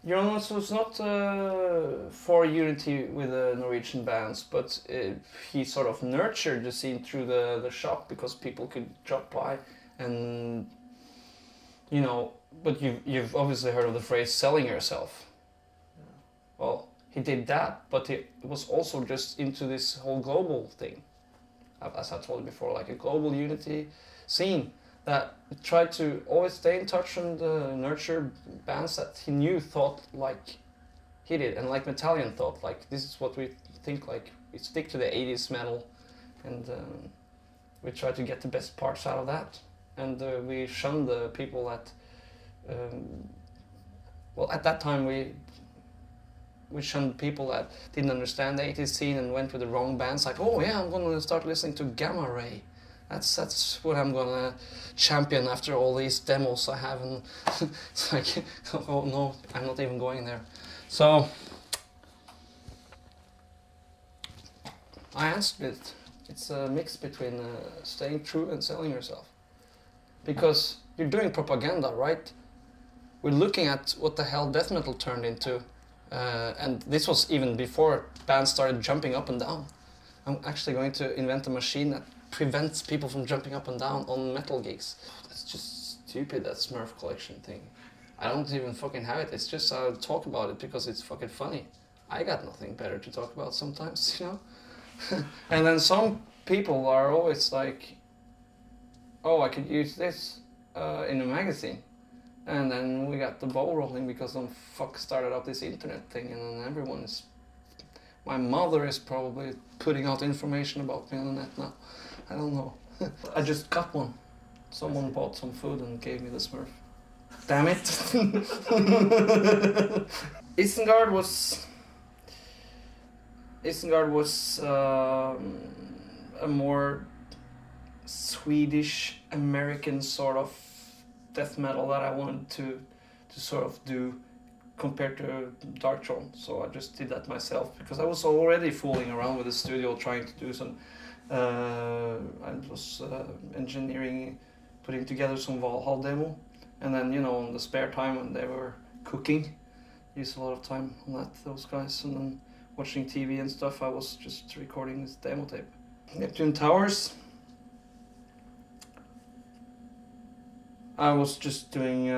Jonas was not for unity with the Norwegian bands, but he sort of nurtured the scene through the shop because people could drop by and, you know, but you've obviously heard of the phrase selling yourself. Yeah. Well, he did that, but he was also just into this whole global thing, as I told you before, like a global unity scene that tried to always stay in touch and nurture bands that he knew thought like he did, and like Metallian thought, like this is what we think, like we stick to the 80s metal, and we try to get the best parts out of that, and we shun the people that, well, at that time we shunned people that didn't understand the 80s scene and went with the wrong bands, like, oh yeah, I'm gonna start listening to Gamma Ray. That's what I'm gonna champion after all these demos I have, and it's like, oh no, I'm not even going there. So I answered it. It's a mix between staying true and selling yourself, because you're doing propaganda, right? We're looking at what the hell death metal turned into, and this was even before bands started jumping up and down. I'm actually going to invent a machine that prevents people from jumping up and down on metal gigs. That's just stupid, that Smurf collection thing. I don't even fucking have it. It's just I talk about it because it's fucking funny. I got nothing better to talk about sometimes, you know? And then some people are always like, oh, I could use this in a magazine. And then we got the ball rolling because some fuck started up this internet thing, and then everyone is... My mother is probably putting out information about me on the net now. I don't know. I just got one. Someone bought some food and gave me the Smurf. Damn it. Isengard was a more Swedish American sort of death metal that I wanted to sort of do compared to Darkthrone. So I just did that myself because I was already fooling around with the studio trying to do some I was engineering, putting together some Valhalla demo, and then, you know, on the spare time when they were cooking, used a lot of time on that, those guys, and then watching TV and stuff, I was just recording this demo tape. Neptune Towers, I was just doing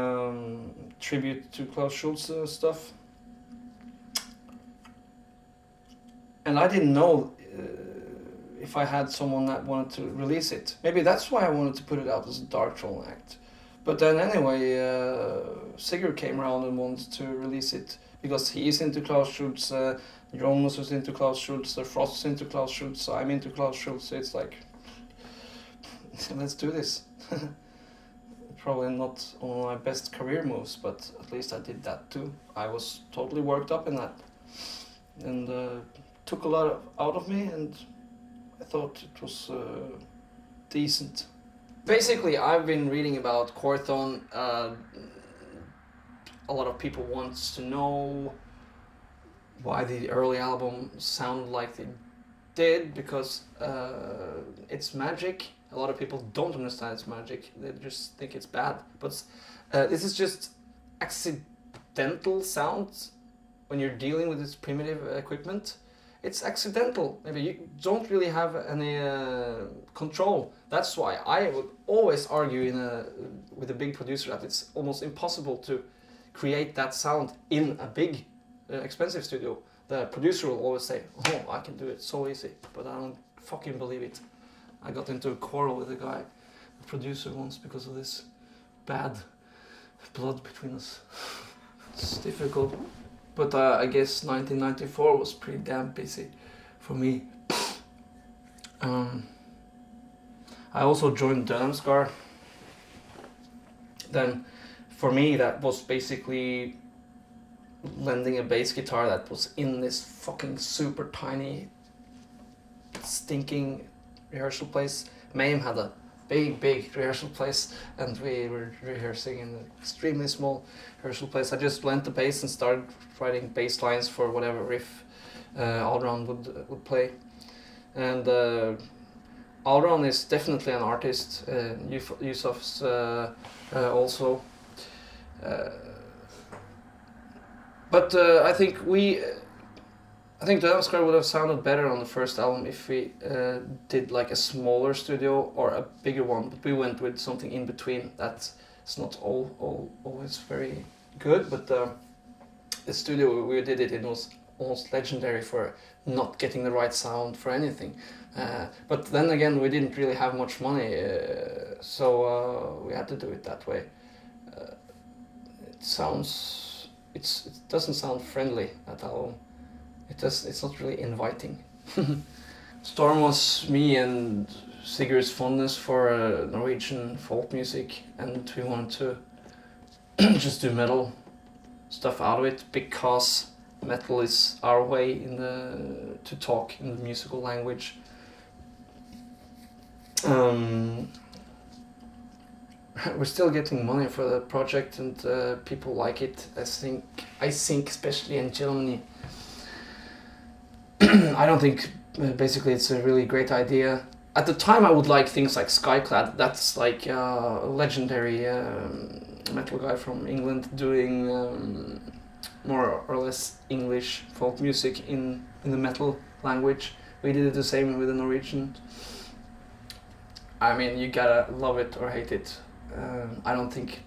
tribute to Klaus Schulze stuff, and I didn't know if I had someone that wanted to release it. Maybe that's why I wanted to put it out as a Darkthrone act. But then anyway, Sigurd came around and wanted to release it because he is into Klaus Schulze, Jonas is into Klaus Schulze, Frost is into Klaus Schulze, I'm into Klaus Schulze. It's like, let's do this. Probably not one of my best career moves, but at least I did that too. I was totally worked up in that, and took a lot out of me, and I thought it was decent. Basically, I've been reading about Quorthon. A lot of people want to know why the early album sounded like they did, because it's magic. A lot of people don't understand it's magic. They just think it's bad. But this is just accidental sounds when you're dealing with this primitive equipment. It's accidental. Maybe you don't really have any control. That's why I would always argue with a big producer that it's almost impossible to create that sound in a big, expensive studio. The producer will always say, oh, I can do it so easy, but I don't fucking believe it. I got into a quarrel with a guy, a producer once, because of this bad blood between us. It's difficult. But I guess 1994 was pretty damn busy for me. I also joined Dødamskar. Then for me that was basically lending a bass guitar that was in this fucking super tiny stinking rehearsal place. Mayhem had a big rehearsal place, and we were rehearsing in an extremely small rehearsal place. I just lent the bass and started writing bass lines for whatever riff Alron would play. And Alron is definitely an artist. Yusuf's also. But I think the Norway would have sounded better on the first album if we did like a smaller studio or a bigger one. But we went with something in between. That's not always very good. But the studio we did it was almost legendary for not getting the right sound for anything. But then again, we didn't really have much money, so we had to do it that way. It doesn't sound friendly at all. It's not really inviting. Storm was me and Sigurd's fondness for Norwegian folk music, and we wanted to just do metal stuff out of it because metal is our way to talk in the musical language. We're still getting money for the project, and people like it. I think especially in Germany. I don't think basically it's a really great idea. At the time I would like things like Skyclad. That's like a legendary metal guy from England doing more or less English folk music in the metal language. We did it the same with the Norwegian. I mean, you gotta love it or hate it. I don't think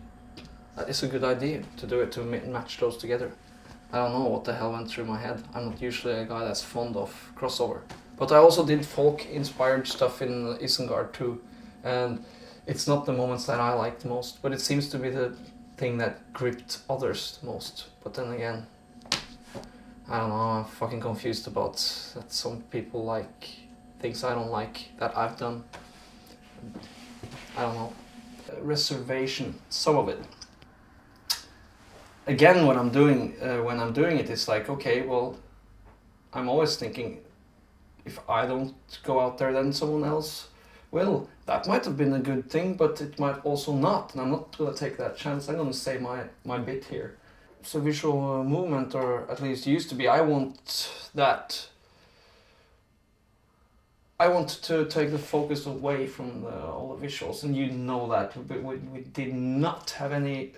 that is a good idea to do it, to match those together. I don't know what the hell went through my head. I'm not usually a guy that's fond of crossover. But I also did folk-inspired stuff in Isengard too. And it's not the moments that I liked most, but it seems to be the thing that gripped others the most. But then again, I don't know, I'm fucking confused about that some people like things I don't like that I've done. I don't know. Reservation, some of it. Again, when I'm doing it, it's like, okay, well, I'm always thinking, if I don't go out there, then someone else will. That might have been a good thing, but it might also not, and I'm not gonna take that chance. I'm gonna say my bit here. So visual movement, or at least used to be, I want to take the focus away from all the visuals, and you know that we did not have any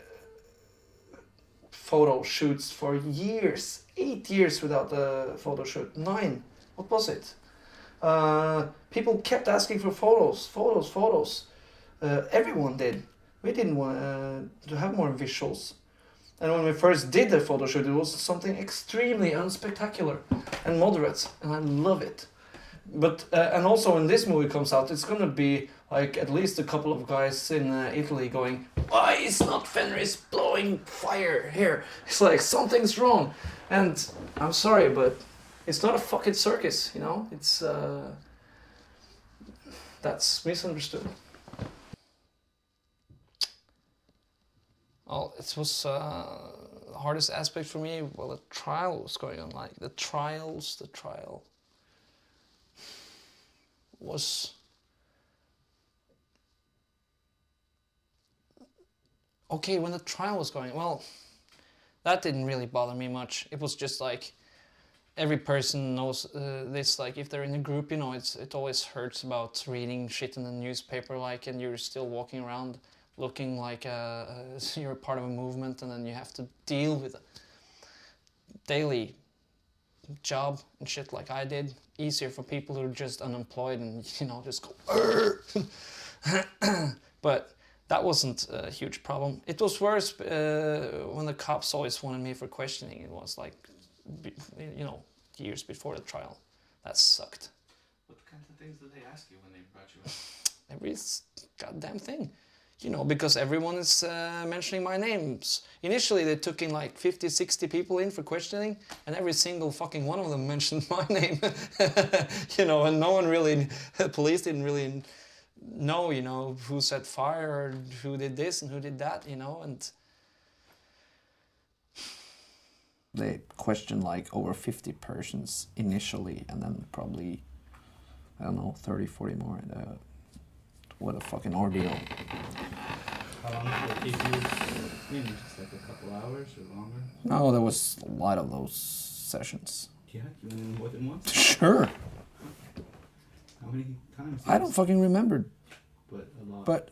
photo shoots for years, 8 years without a photo shoot, 9, what was it? People kept asking for photos. Everyone did. We didn't want to have more visuals. And when we first did the photo shoot, it was something extremely unspectacular and moderate, and I love it. But and also when this movie comes out, it's gonna be like at least a couple of guys in Italy going, "Why is not Fenris blowing fire here?" It's like something's wrong, and I'm sorry, but it's not a fucking circus, you know. It's that's misunderstood. Well, it was the hardest aspect for me. Well, the trial was going on, like the trial was okay when the trial was going. Well, that didn't really bother me much. It was just like every person knows this. Like if they're in a group, you know, it always hurts about reading shit in the newspaper, like, and you're still walking around looking like you're a part of a movement, and then you have to deal with a daily job and shit like I did. Easier for people who are just unemployed and, you know, just go but that wasn't a huge problem. It was worse when the cops always wanted me for questioning. It was like, you know, years before the trial. That sucked. What kind of things did they ask you when they brought you in? Every goddamn thing. You know, because everyone is mentioning my names. Initially, they took in like 50, 60 people in for questioning, and every single fucking one of them mentioned my name. You know, and no one really, the police didn't really know, you know, who set fire or who did this and who did that, you know, and... They questioned like over 50 persons initially, and then probably, I don't know, 30, 40 more. What a fucking ordeal. How long did it keep you? Maybe just like a couple hours or longer? No, there was a lot of those sessions. Yeah, you went in more than once? Sure. How many times? I don't fucking remember. But a lot. But,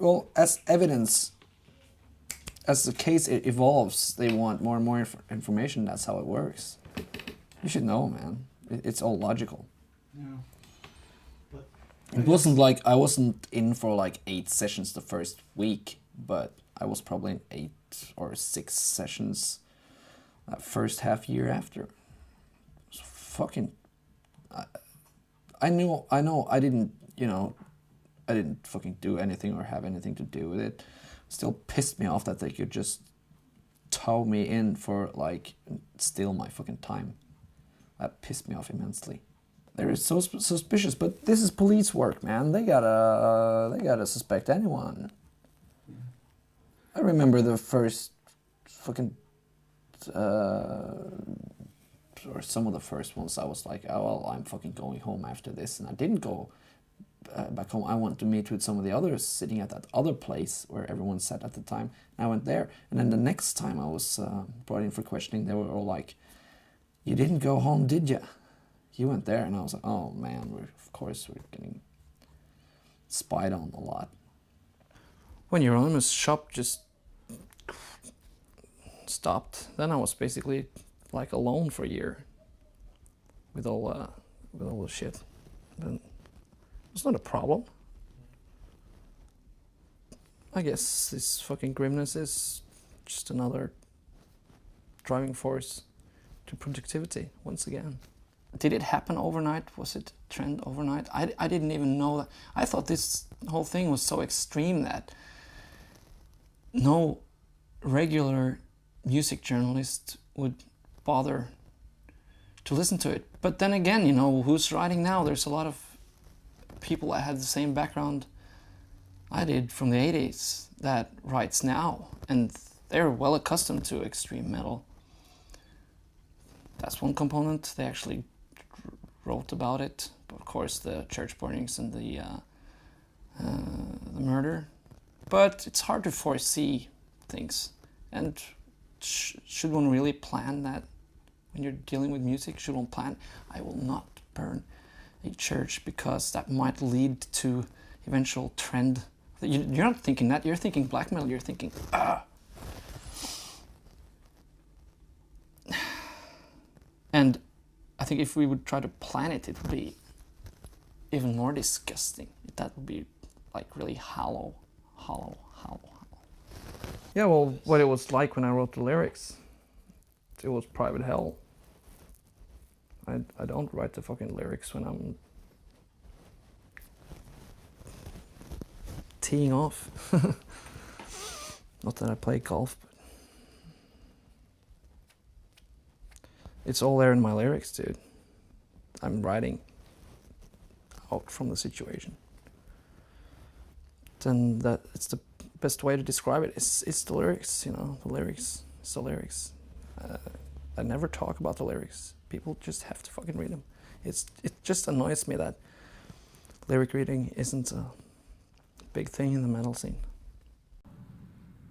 well, as evidence, as the case evolves, they want more and more information. That's how it works. You should know, man. It's all logical. Yeah. But it wasn't like I wasn't in for like 8 sessions the first week, but I was probably in 8 or 6 sessions first half year after. It was fucking. I know. I didn't. You know, I didn't fucking do anything or have anything to do with it. Still pissed me off that they could just tow me in for like steal my fucking time. That pissed me off immensely. They're so suspicious, but this is police work, man. They gotta suspect anyone. I remember the first fucking or some of the first ones. I was like, oh well, I'm fucking going home after this, and I didn't go back home. I wanted to meet with some of the others sitting at that other place where everyone sat at the time. And I went there, and then the next time I was brought in for questioning, they were all like, "You didn't go home, did you? You went there." And I was like, "Oh man, of course we're getting spied on a lot." When Euronymous shop just stopped, then I was basically like alone for a year with all the shit. But it's not a problem. I guess this fucking grimness is just another driving force to productivity once again. Did it happen overnight? Was it a trend overnight? I didn't even know that. I thought this whole thing was so extreme that no regular music journalist would bother to listen to it. But then again, you know, who's writing now? There's a lot of people that had the same background I did from the 80s that writes now, and they're well accustomed to extreme metal. That's one component. They actually wrote about it. Of course, the church burnings and the murder. But it's hard to foresee things. And should one really plan that when you're dealing with music? Should one plan, I will not burn a church because that might lead to eventual trend? You're not thinking that. You're thinking black metal. You're thinking, ah. And I think if we would try to plan it, it would be even more disgusting. That would be like really hollow. Yeah, well, what it was like when I wrote the lyrics, it was private hell. I don't write the fucking lyrics when I'm teeing off. Not that I play golf, but it's all there in my lyrics, dude. I'm writing out from the situation. Then that it's the best way to describe it. It's the lyrics, you know. The lyrics. It's the lyrics. I never talk about the lyrics. People just have to fucking read them. It just annoys me that lyric reading isn't a big thing in the metal scene.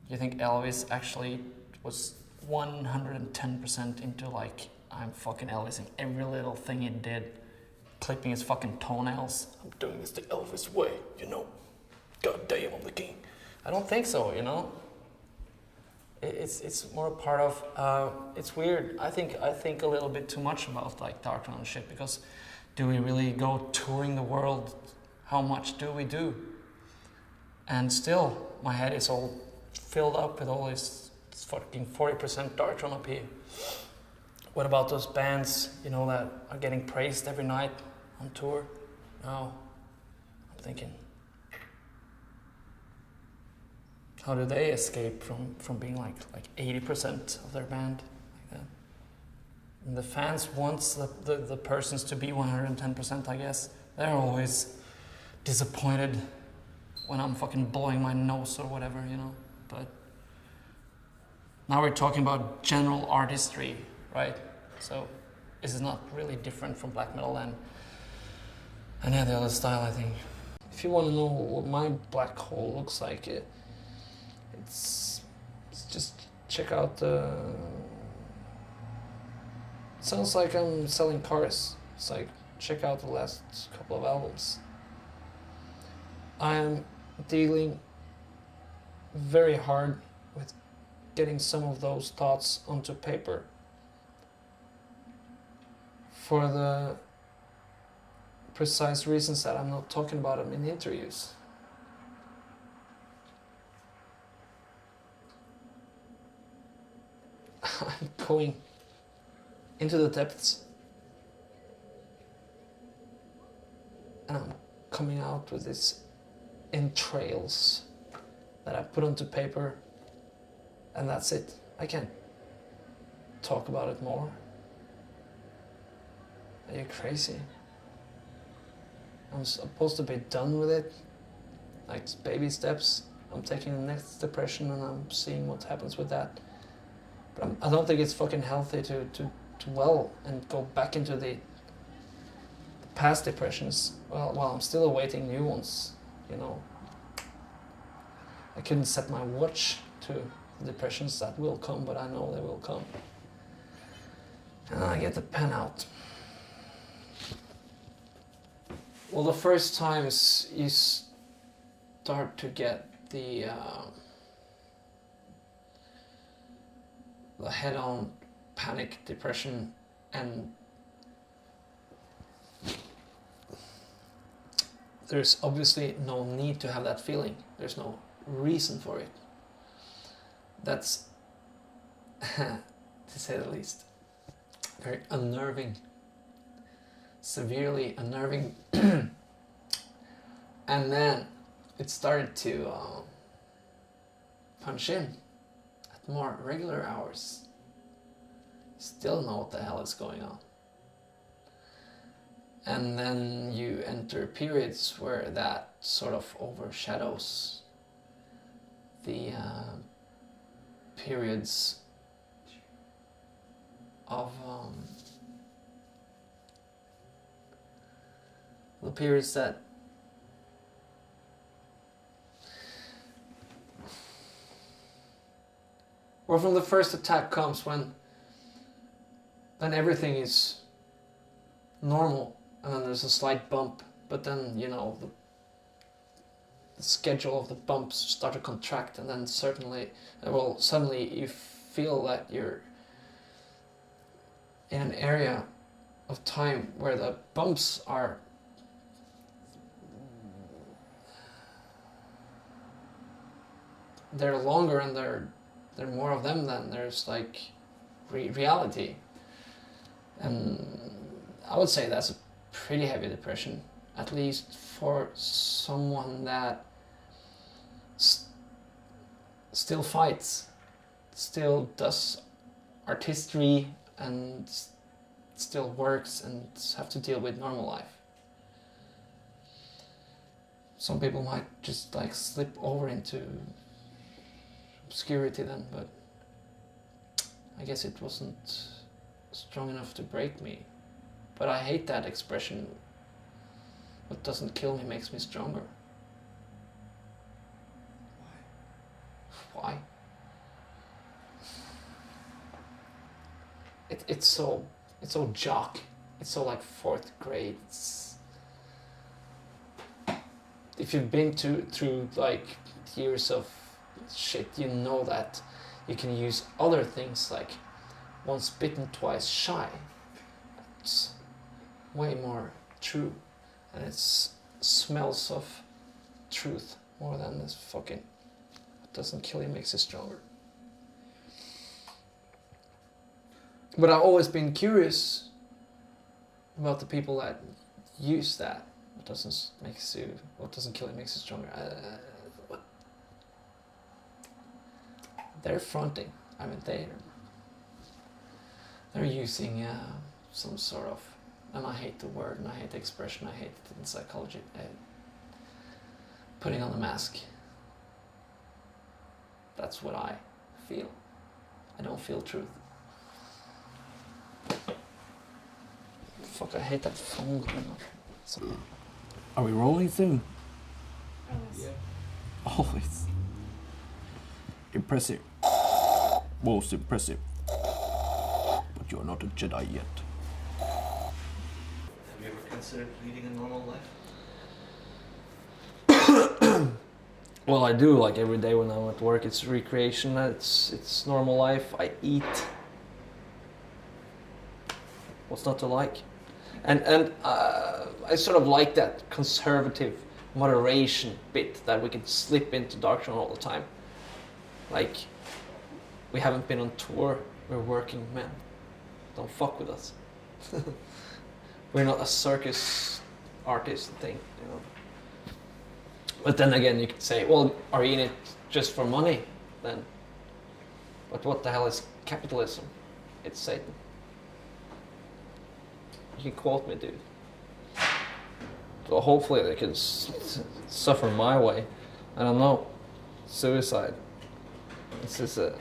You think Elvis actually was 110% into like, I'm fucking Elvising every little thing he did, clipping his fucking toenails? I'm doing this the Elvis way, you know. God damn, I'm the king. I don't think so, you know. It's more a part of. It's weird. I think a little bit too much about like Dark and shit, because do we really go touring the world? How much do we do? And still, my head is all filled up with all this fucking 40% Darktron up here. What about those bands, you know, that are getting praised every night on tour? No, I'm thinking, how do they escape from being like 80% of their band like that? And the fans wants the persons to be 110%, I guess. They're always disappointed when I'm fucking blowing my nose or whatever, you know. But now we're talking about general artistry, right? So this is not really different from black metal than any other style, I think. If you want to know what my black hole looks like, it's just check out the. It sounds like I'm selling cars. It's like check out the last couple of albums. I am dealing very hard with getting some of those thoughts onto paper for the precise reasons that I'm not talking about them in interviews. I'm going into the depths and I'm coming out with these entrails that I put onto paper, and that's it. I can't talk about it more. Are you crazy? I'm supposed to be done with it, like baby steps. I'm taking the next depression and I'm seeing what happens with that. But I don't think it's fucking healthy to dwell and go back into the past depressions while I'm still awaiting new ones, you know. I couldn't set my watch to the depressions that will come, but I know they will come. And I get the pen out. Well, the first times you start to get the head-on panic, depression, and there's obviously no need to have that feeling. There's no reason for it. That's, to say the least, very unnerving, severely unnerving. And then it started to punch in at more regular hours. Still know what the hell is going on. And then you enter periods where that sort of overshadows the periods of the periods that or from the first attack comes when everything is normal and then there's a slight bump, but then, you know, the schedule of the bumps start to contract, and then suddenly you feel that you're in an area of time where the bumps are they're longer and there are more of them than there's like reality. And I would say that's a pretty heavy depression, at least for someone that still fights, still does artistry and still works and have to deal with normal life. Some people might just like slip over into obscurity then, but I guess it wasn't strong enough to break me. But I hate that expression. What doesn't kill me makes me stronger. Why? It's so jock. It's so like fourth grade. If you've been through like years of shit, you know that you can use other things like once bitten, twice shy. It's way more true, and it smells of truth more than this fucking what doesn't kill you makes you stronger. But I've always been curious about the people that use that. What doesn't kill you makes you stronger. What? They're fronting. I mean, they're using some sort of, and I hate the word and I hate the expression, I hate it in psychology, putting on a mask. That's what I feel. I don't feel truth. Fuck, I hate that phone going off. So, are we rolling soon? Yeah. Always. Impressive. Most impressive. But you're not a Jedi yet. Have you ever considered leading a normal life? Well, I do, like every day when I'm at work. It's recreation. It's normal life. I eat. What's not to like? And I sort of like that conservative moderation bit that we can slip into Darkthrone all the time. Like, we haven't been on tour. We're working men. Don't fuck with us. We're not a circus artist thing, you know. But then again, you could say, well, are you in it just for money then? But what the hell is capitalism? It's Satan. You can quote me, dude. So hopefully they can suffer my way. I don't know. Suicide. Suicide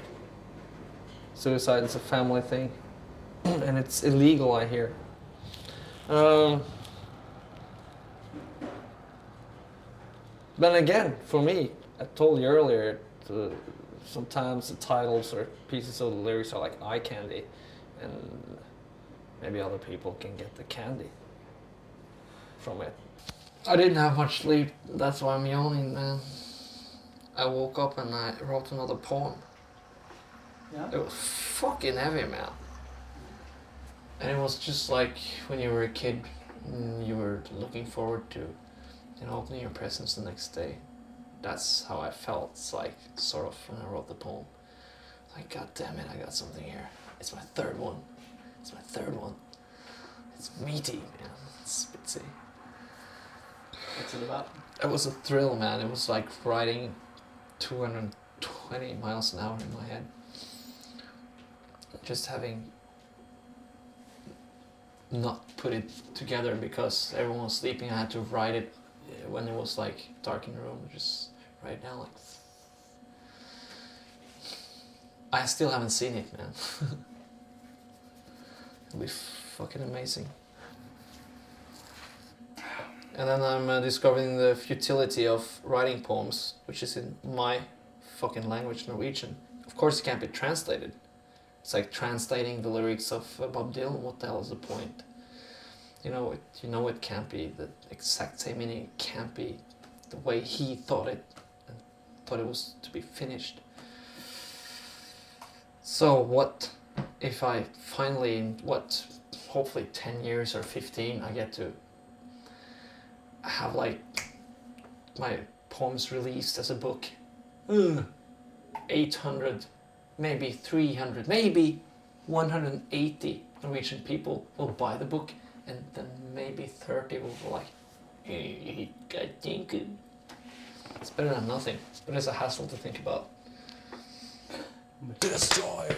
is a family thing. And it's illegal, I hear. Then again, for me, I told you earlier, sometimes the titles or pieces of the lyrics are like eye candy, and maybe other people can get the candy from it. I didn't have much sleep, that's why I'm yawning, man. I woke up and I wrote another poem. Yeah. It was fucking heavy, man. And it was just like when you were a kid, you were looking forward to, you know, opening your presents the next day. That's how I felt. It's like, sort of, when I wrote the poem. Like, God damn it, I got something here. It's my third one. It's my third one. It's meaty, man. It's spitsy. What's it about? It was a thrill, man. It was like riding 220 miles an hour in my head. Just having not put it together because everyone was sleeping. I had to write it when it was like dark in the room. Just write it down like. I still haven't seen it, man. It'll be fucking amazing. And then I'm discovering the futility of writing poems, which is in my fucking language, Norwegian. Of course it can't be translated. It's like translating the lyrics of Bob Dylan. What the hell is the point? You know it can't be the exact same meaning. It can't be the way he thought it and thought it was to be finished. So what if I finally, in what, hopefully 10 years or 15, I get to have like my poems released as a book. 800, maybe 300, maybe 180 Norwegian people will buy the book, and then maybe 30 will be like, I think it's better than nothing, but it's a hassle to think about. Destroy!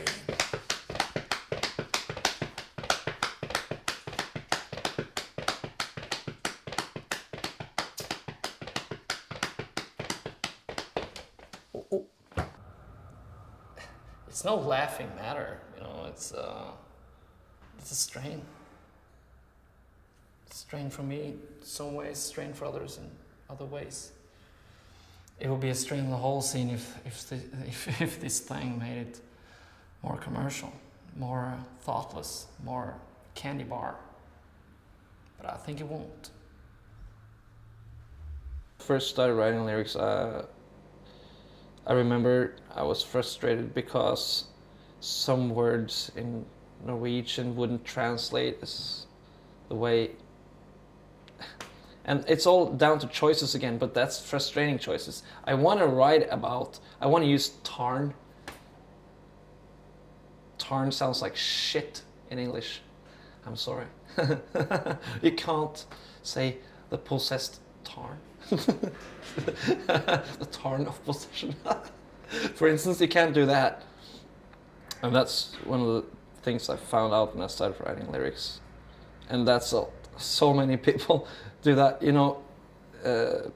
It's no laughing matter, you know, it's a strain. Strain for me in some ways, strain for others in other ways. It would be a strain in the whole scene if this thing made it more commercial, more thoughtless, more candy bar. But I think it won't. First started writing lyrics, I remember I was frustrated because some words in Norwegian wouldn't translate as the way, and it's all down to choices again, but that's frustrating choices. I want to write about, I want to use tarn. Tarn sounds like shit in English. I'm sorry. You can't say the possessed tarn. The tarn of possession. For instance, you can't do that. And that's one of the things I found out when I started writing lyrics. And that's so many people do that. You know,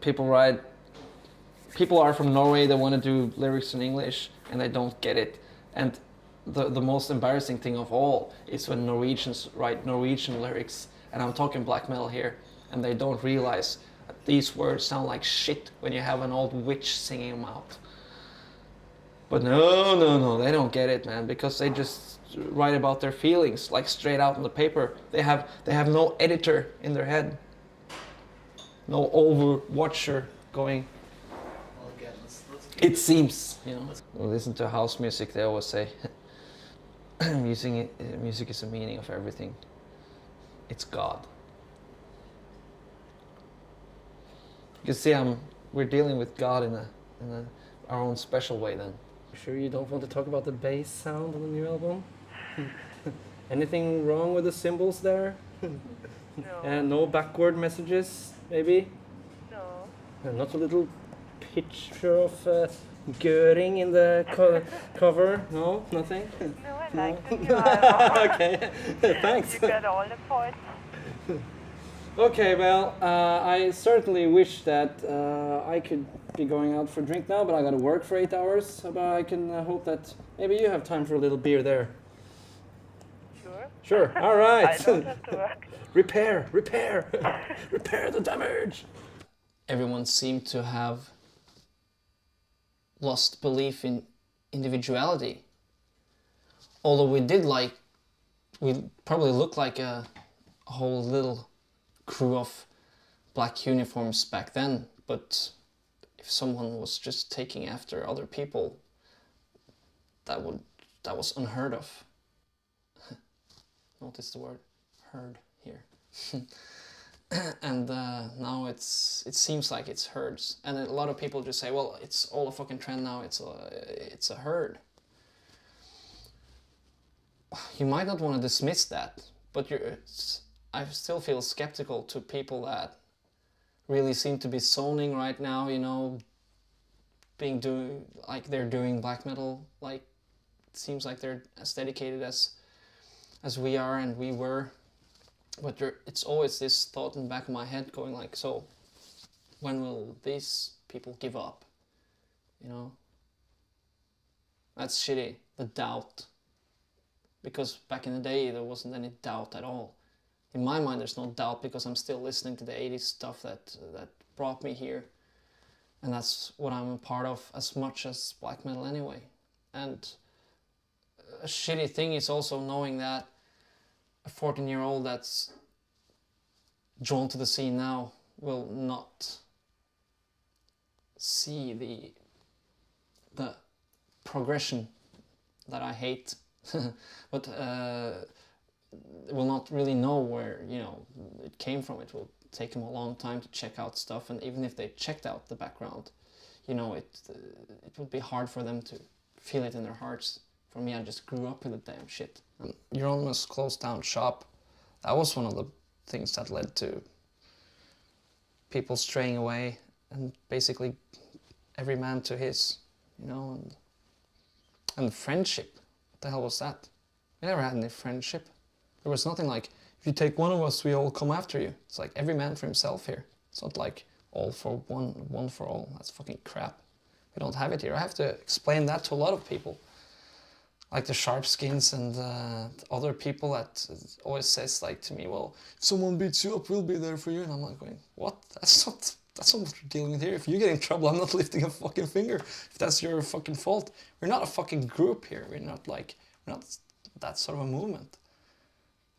people are from Norway, they want to do lyrics in English and they don't get it. And the most embarrassing thing of all is when Norwegians write Norwegian lyrics, and I'm talking black metal here, and they don't realize that these words sound like shit when you have an old witch singing them out. But no, they don't get it, man, because they just write about their feelings, like straight out on the paper. They have no editor in their head, no overwatcher going. Well, again, let's It seems, you know. Listen to house music, they always say music is the meaning of everything. It's God. You can see we're dealing with God in our own special way then. Sure you don't want to talk about the bass sound on the new album? Anything wrong with the cymbals there? No. And no backward messages, maybe? No. And not a little picture of Göring in the cover? No, nothing? No, I like the new album. Okay, thanks. You got all the parts. Okay, well, I certainly wish that I could be going out for a drink now, but I gotta work for 8 hours, but I can hope that maybe you have time for a little beer there. Sure. Sure, all right. I don't have to work. Repair the damage. Everyone seemed to have lost belief in individuality. Although we probably looked like a whole little crew of black uniforms back then, but if someone was just taking after other people, that was unheard of. Notice the word heard here. And now it seems like it's herds, and a lot of people just say, well, it's all a fucking trend now, it's a herd. You might not want to dismiss that, but I still feel skeptical to people that really seem to be zoning right now, you know, like they're doing black metal, like it seems like they're as dedicated as we are and we were. But it's always this thought in the back of my head going like, so when will these people give up? You know? That's shitty, the doubt. Because back in the day there wasn't any doubt at all. In my mind there's no doubt because I'm still listening to the 80s stuff that brought me here. And that's what I'm a part of as much as black metal anyway. And a shitty thing is also knowing that a 14-year-old that's drawn to the scene now will not see the progression that I hate, but will not really know where, you know, it came from. It will take them a long time to check out stuff, and even if they checked out the background, you know, it would be hard for them to feel it in their hearts. For me, I just grew up with the damn shit. Euronymous closed down shop. That was one of the things that led to people straying away and basically every man to his, you know, and friendship. What the hell was that? We never had any friendship. There was nothing like, if you take one of us, we all come after you. It's like every man for himself here. It's not like all for one, one for all. That's fucking crap. We don't have it here. I have to explain that to a lot of people. Like the Sharpskins and other people that always says like to me, well, if someone beats you up, we'll be there for you. And I'm like going, what? That's not what we're dealing with here. If you get in trouble, I'm not lifting a fucking finger. If that's your fucking fault. We're not a fucking group here. We're not that sort of a movement.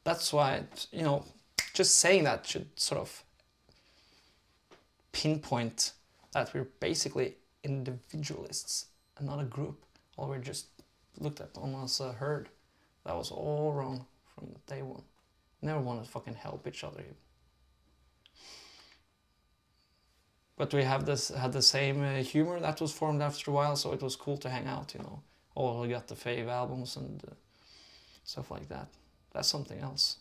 That's why, you know, just saying that should sort of pinpoint that we're basically individualists and not a group. Or we're just looked at almost a herd. That was all wrong from day one. Never want to fucking help each other even. But we had the same humor that was formed after a while, so it was cool to hang out, you know. Oh, we got the fave albums and stuff like that. That's something else.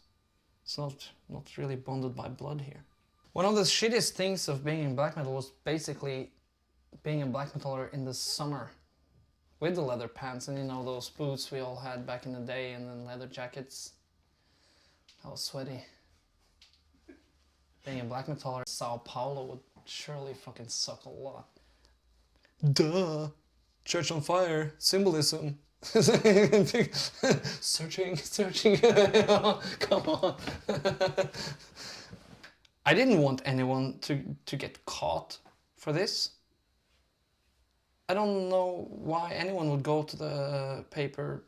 It's not really bonded by blood here. One of the shittiest things of being in black metal was basically being a black metaler in the summer. With the leather pants and, you know, those boots we all had back in the day, and then leather jackets. I was sweaty. Being a black metaler, Sao Paulo would surely fucking suck a lot. Duh! Church on fire, symbolism. Searching. Come on. I didn't want anyone to get caught for this. I don't know why anyone would go to the paper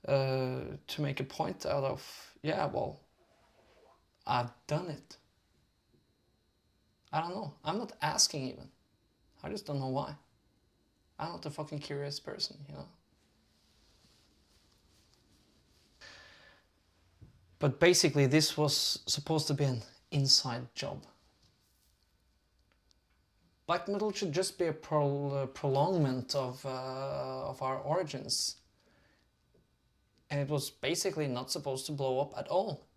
to make a point out of, yeah, well, I've done it. I don't know. I'm not asking even. I just don't know why. I'm not a fucking curious person, you know. But basically this was supposed to be an inside job. Black metal should just be a prolongment of our origins. And it was basically not supposed to blow up at all.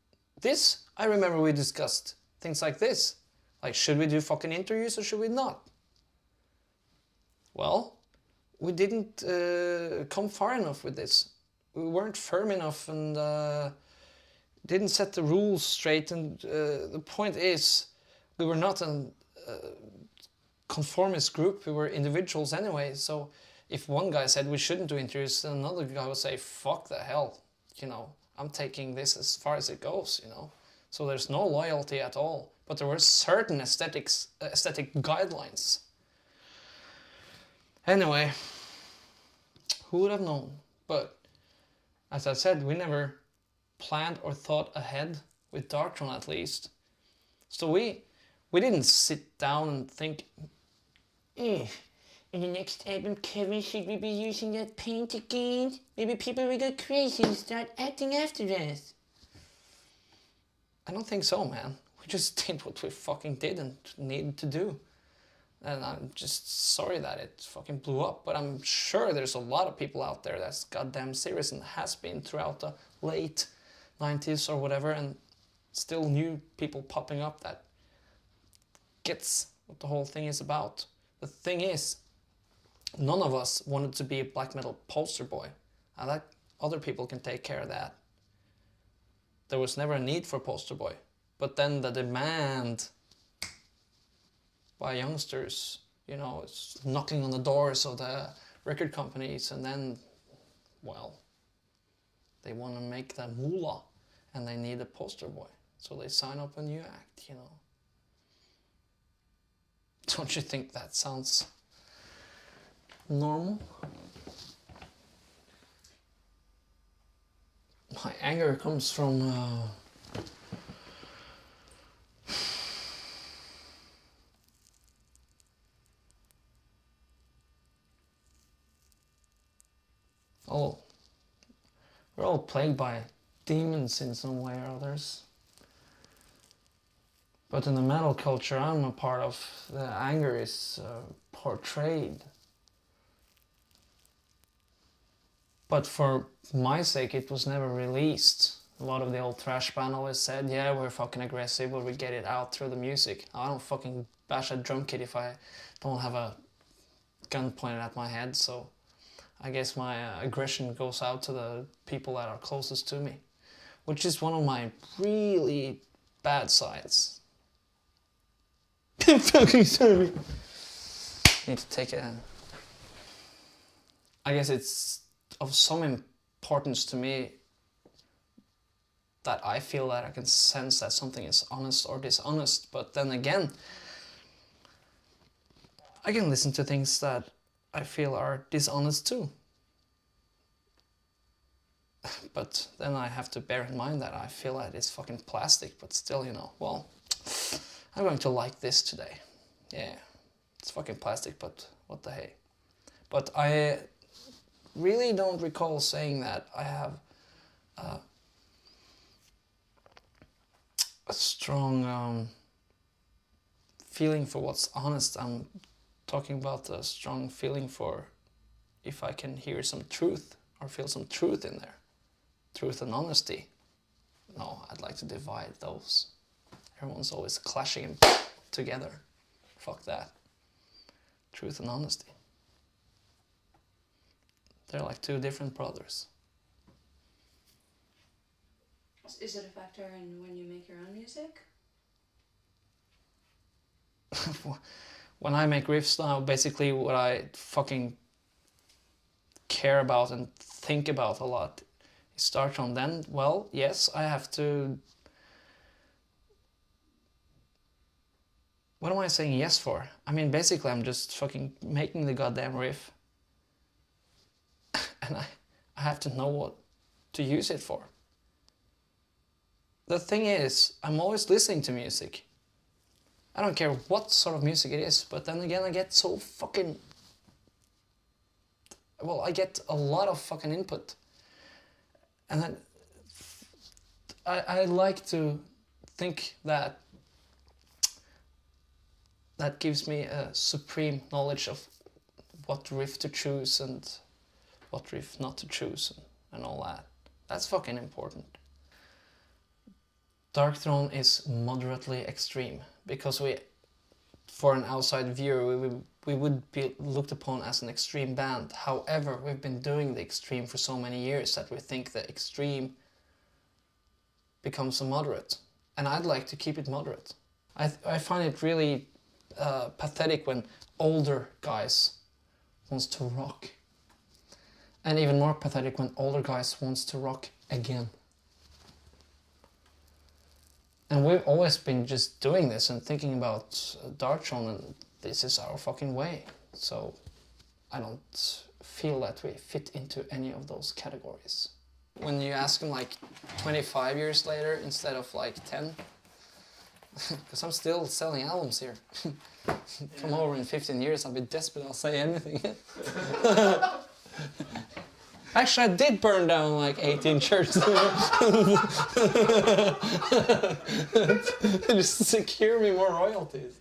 This, I remember we discussed things like this. Like, should we do fucking interviews or should we not? Well, we didn't come far enough with this. We weren't firm enough and didn't set the rules straight. And the point is, we were not a conformist group. We were individuals anyway. So if one guy said we shouldn't do interviews, then another guy would say, fuck the hell. You know, I'm taking this as far as it goes, you know. So there's no loyalty at all. But there were certain aesthetic guidelines. Anyway, who would have known? But as I said, we never planned or thought ahead with Darkthrone at least. So we didn't sit down and think, in the next album cover, should we be using that paint again? Maybe people will go crazy and start acting after us. I don't think so, man. We just did what we fucking did and needed to do. And I'm just sorry that it fucking blew up, but I'm sure there's a lot of people out there that's goddamn serious and has been throughout the late 90s or whatever, and still new people popping up that gets what the whole thing is about. The thing is, none of us wanted to be a black metal poster boy. I like other people can take care of that. There was never a need for poster boy. But then the demand by youngsters, you know, it's knocking on the doors of the record companies, and then, well, they want to make the moolah and they need a poster boy. So they sign up a new act, you know. Don't you think that sounds normal? My anger comes from we're all plagued by demons in some way or others. But in the metal culture I'm a part of, the anger is portrayed. But for my sake, it was never released. A lot of the old thrash band always said, yeah, we're fucking aggressive, but we get it out through the music. I don't fucking bash a drum kit if I don't have a gun pointed at my head, so I guess my aggression goes out to the people that are closest to me, which is one of my really bad sides. I'm fucking sorry. Need to take a... I guess it's of some importance to me that I feel that I can sense that something is honest or dishonest, but then again, I can listen to things that I feel are dishonest too. But then I have to bear in mind that I feel that it's fucking plastic, but still, you know, well, I'm going to like this today. Yeah, it's fucking plastic, but what the hey. But I really don't recall saying that I have a strong feeling for what's honest. I'm talking about a strong feeling for if I can hear some truth or feel some truth in there. Truth and honesty. No, I'd like to divide those. Everyone's always clashing together. Fuck that. Truth and honesty. They're like two different brothers. Is it a factor in when you make your own music? When I make riffs now, basically what I fucking care about and think about a lot is Darkthrone. Then, well, yes, I have to... What am I saying yes for? I mean, basically I'm just fucking making the goddamn riff. And I have to know what to use it for. The thing is, I'm always listening to music. I don't care what sort of music it is, but then again I get so fucking well, I get a lot of fucking input. And then I like to think that that gives me a supreme knowledge of what riff to choose and what riff not to choose and all that. That's fucking important. Darkthrone is moderately extreme because we, for an outside viewer, we would be looked upon as an extreme band. However, we've been doing the extreme for so many years that we think the extreme becomes a moderate. And I'd like to keep it moderate. I find it really pathetic when older guys wants to rock. And even more pathetic when older guys wants to rock again. And we've always been just doing this and thinking about Darkthrone, and this is our fucking way. So I don't feel that we fit into any of those categories. When you ask them like 25 years later instead of like 10, because I'm still selling albums here. Come over in 15 years, I'll be desperate, I'll say anything. Actually, I did burn down like 18 churches. Just secure me more royalties.